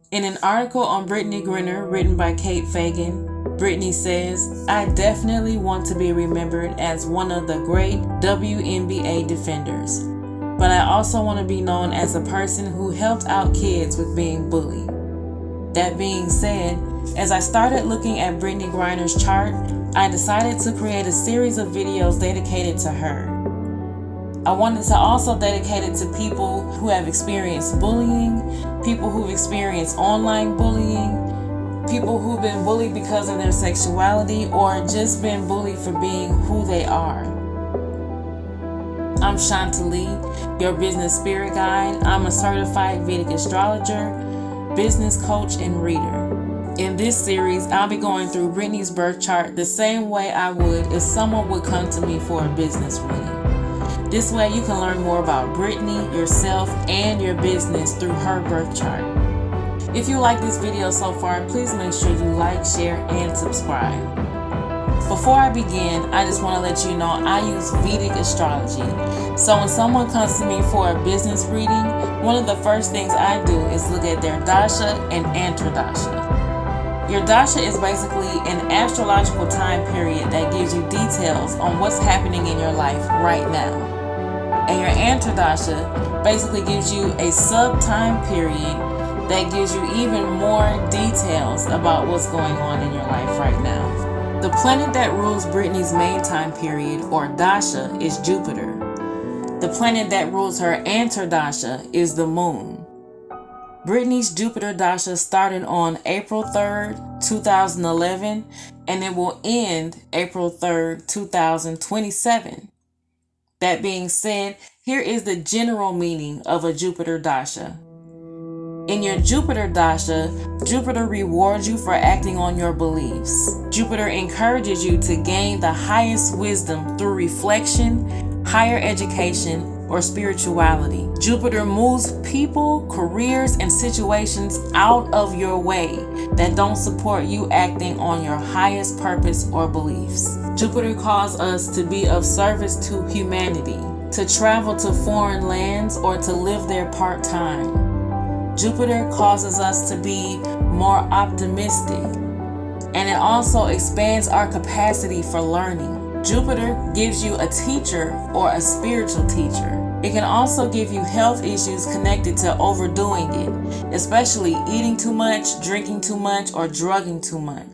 In an article on Britteny Griner written by Kate Fagan, Britteny says, "I definitely want to be remembered as one of the great WNBA defenders, but I also want to be known as a person who helped out kids with being bullied." That being said, as I started looking at Britteny Griner's chart, I decided to create a series of videos dedicated to her. I wanted to also dedicate it to people who have experienced bullying, people who've experienced online bullying, people who've been bullied because of their sexuality, or just been bullied for being who they are. I'm Shantali, your business spirit guide. I'm a certified Vedic astrologer, business coach, and reader. In this series, I'll be going through Brittany's birth chart the same way I would if someone would come to me for a business reading. This way you can learn more about Brittany, yourself, and your business through her birth chart. If you like this video so far, please make sure you like, share, and subscribe. Before I begin, I just want to let you know I use Vedic Astrology. So when someone comes to me for a business reading, one of the first things I do is look at their Dasha and Anterdasha. Your Dasha is basically an astrological time period that gives you details on what's happening in your life right now. And your Anterdasha basically gives you a sub-time period that gives you even more details about what's going on in your life right now. The planet that rules Brittany's main time period, or Dasha, is Jupiter. The planet that rules her Anterdasha is the Moon. Brittany's Jupiter Dasha started on April 3rd, 2011, and it will end April 3rd, 2027. That being said, here is the general meaning of a Jupiter Dasha. In your Jupiter Dasha, Jupiter rewards you for acting on your beliefs. Jupiter encourages you to gain the highest wisdom through reflection, higher education, or spirituality. Jupiter moves people, careers, and situations out of your way that don't support you acting on your highest purpose or beliefs. Jupiter calls us to be of service to humanity, to travel to foreign lands, or to live there part-time. Jupiter causes us to be more optimistic, and it also expands our capacity for learning. Jupiter gives you a teacher or a spiritual teacher. It can also give you health issues connected to overdoing it, especially eating too much, drinking too much, or drugging too much.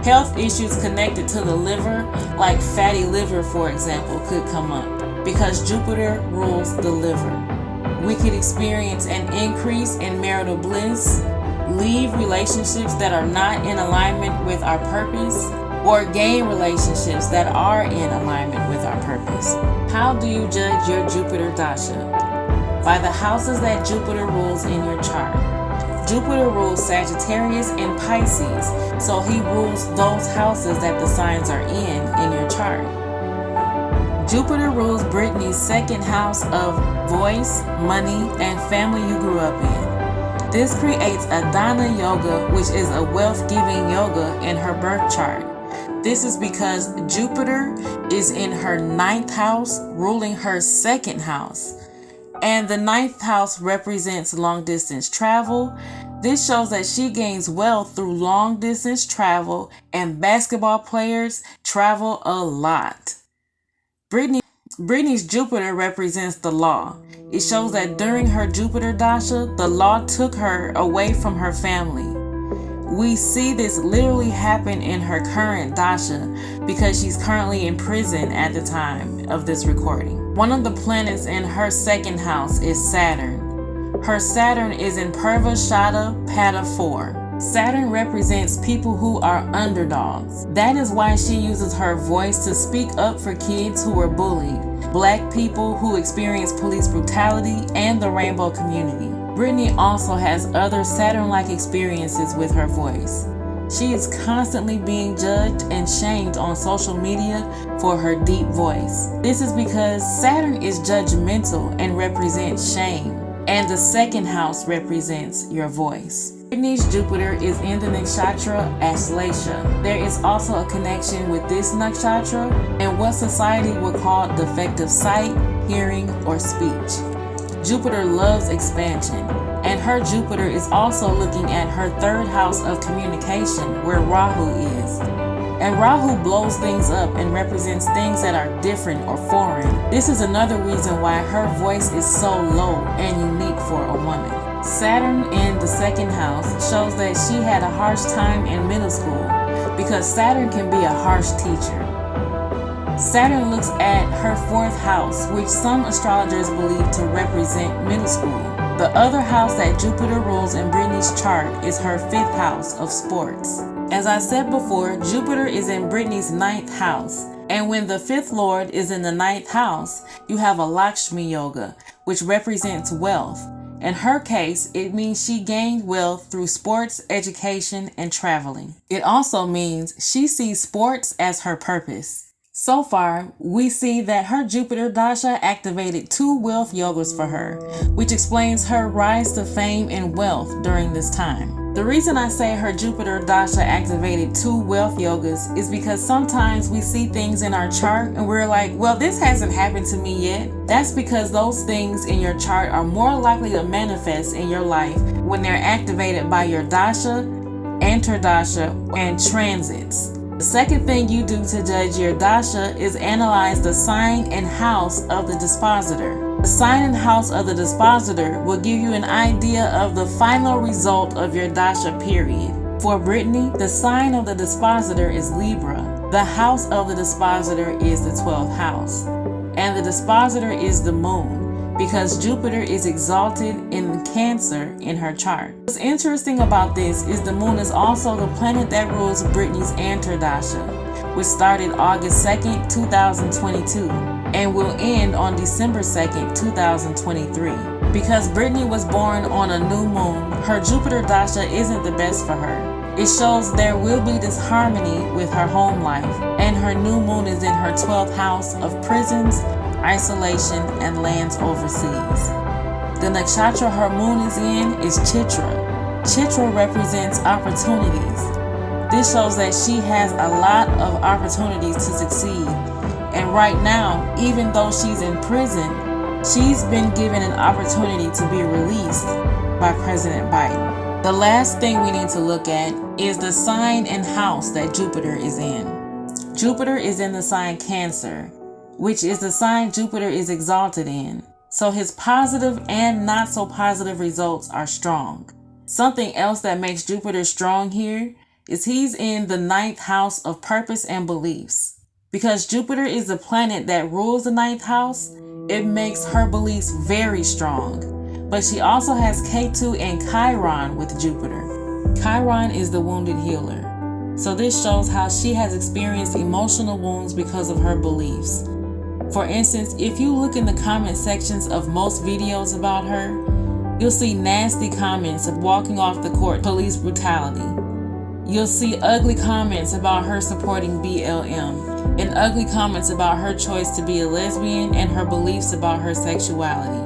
Health issues connected to the liver, like fatty liver for example, could come up because Jupiter rules the liver. We could experience an increase in marital bliss, leave relationships that are not in alignment with our purpose, or gain relationships that are in alignment with our purpose. How do you judge your Jupiter Dasha? By the houses that Jupiter rules in your chart. Jupiter rules Sagittarius and Pisces, so he rules those houses that the signs are in your chart. Jupiter rules Brittany's second house of voice, money, and family you grew up in. This creates a Dana Yoga, which is a wealth-giving yoga in her birth chart. This is because Jupiter is in her 9th house, ruling her 2nd house. And the 9th house represents long-distance travel. This shows that she gains wealth through long-distance travel, and basketball players travel a lot. Brittany's Jupiter represents the law. It shows that during her Jupiter Dasha, the law took her away from her family. We see this literally happen in her current Dasha because she's currently in prison at the time of this recording. One of the planets in her 2nd house is Saturn. Her Saturn is in Purvashada Pada 4. Saturn represents people who are underdogs. That is why she uses her voice to speak up for kids who are bullied, Black people who experience police brutality, and the rainbow community. Brittany also has other Saturn-like experiences with her voice. She is constantly being judged and shamed on social media for her deep voice. This is because Saturn is judgmental and represents shame, and the 2nd house represents your voice. Brittany's Jupiter is in the nakshatra Ashleisha. There is also a connection with this nakshatra and what society would call defective sight, hearing, or speech. Jupiter loves expansion, And her Jupiter is also looking at her third house of communication, where Rahu is. And Rahu blows things up and represents things that are different or foreign. This is another reason why her voice is so low and unique for a woman. Saturn in the second house shows that she had a harsh time in middle school, because Saturn can be a harsh teacher. Saturn looks at her fourth house, which some astrologers believe to represent middle school. The other house that Jupiter rules in Brittany's chart is her fifth house of sports. As I said before, Jupiter is in Brittany's ninth house. And when the fifth lord is in the ninth house, you have a Lakshmi Yoga, which represents wealth. In her case, it means she gained wealth through sports, education, and traveling. It also means she sees sports as her purpose. So far, we see that her Jupiter Dasha activated 2 wealth yogas for her, which explains her rise to fame and wealth during this time. The reason I say her Jupiter Dasha activated 2 wealth yogas is because sometimes we see things in our chart and we're like, well, this hasn't happened to me yet. That's because those things in your chart are more likely to manifest in your life when they're activated by your Dasha, Anterdasha, and transits. The second thing you do to judge your Dasha is analyze the sign and house of the Dispositor. The sign and house of the Dispositor will give you an idea of the final result of your Dasha period. For Brittany, the sign of the Dispositor is Libra. The house of the Dispositor is the 12th house. And the Dispositor is the moon, because Jupiter is exalted in Cancer in her chart. What's interesting about this is the moon is also the planet that rules Brittany's Anterdasha, which started August 2nd, 2022, and will end on December 2nd, 2023. Because Brittany was born on a new moon, her Jupiter Dasha isn't the best for her. It shows there will be disharmony with her home life, and her new moon is in her 12th house of prisons, isolation, and lands overseas. The nakshatra her moon is in is Chitra. Chitra represents opportunities. This shows that she has a lot of opportunities to succeed. And right now, even though she's in prison, she's been given an opportunity to be released by President Biden. The last thing we need to look at is the sign and house that Jupiter is in. Jupiter is in the sign Cancer, which is the sign Jupiter is exalted in. So his positive and not so positive results are strong. Something else that makes Jupiter strong here is he's in the 9th house of purpose and beliefs. Because Jupiter is the planet that rules the 9th house, it makes her beliefs very strong. But she also has Ketu and Chiron with Jupiter. Chiron is the wounded healer. So this shows how she has experienced emotional wounds because of her beliefs. For instance, if you look in the comment sections of most videos about her, you'll see nasty comments of walking off the court, police brutality. You'll see ugly comments about her supporting BLM, and ugly comments about her choice to be a lesbian and her beliefs about her sexuality.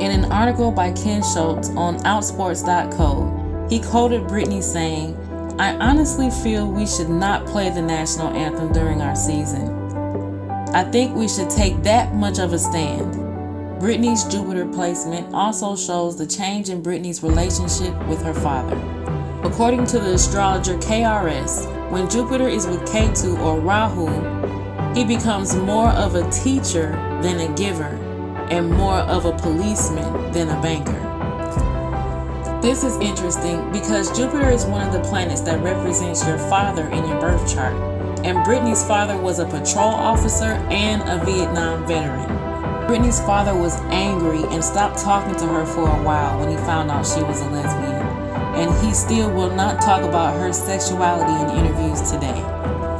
In an article by Ken Schultz on Outsports.co, he quoted Brittany saying, "I honestly feel we should not play the national anthem during our season. I think we should take that much of a stand." Brittany's Jupiter placement also shows the change in Brittany's relationship with her father. According to the astrologer KRS, when Jupiter is with Ketu or Rahu, he becomes more of a teacher than a giver and more of a policeman than a banker. This is interesting because Jupiter is one of the planets that represents your father in your birth chart. And Brittany's father was a patrol officer and a Vietnam veteran. Brittany's father was angry and stopped talking to her for a while when he found out she was a lesbian. And he still will not talk about her sexuality in interviews today.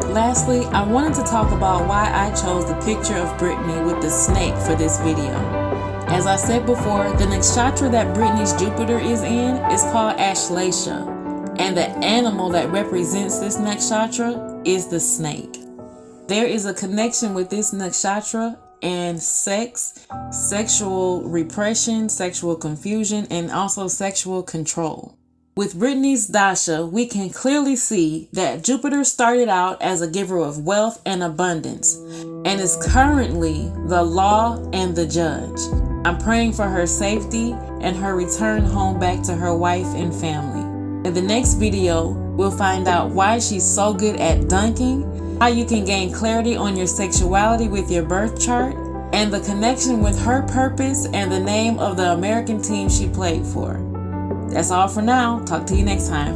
Lastly, I wanted to talk about why I chose the picture of Brittany with the snake for this video. As I said before, the nakshatra that Brittany's Jupiter is in is called Ashleisha. And the animal that represents this nakshatra is the snake. There is a connection with this nakshatra and sex, sexual repression, sexual confusion, and also sexual control. With Brittany's Dasha, we can clearly see that Jupiter started out as a giver of wealth and abundance and is currently the law and the judge. I'm praying for her safety and her return home back to her wife and family. In the next video, we'll find out why she's so good at dunking, how you can gain clarity on your sexuality with your birth chart, and the connection with her purpose and the name of the American team she played for. That's all for now. Talk to you next time.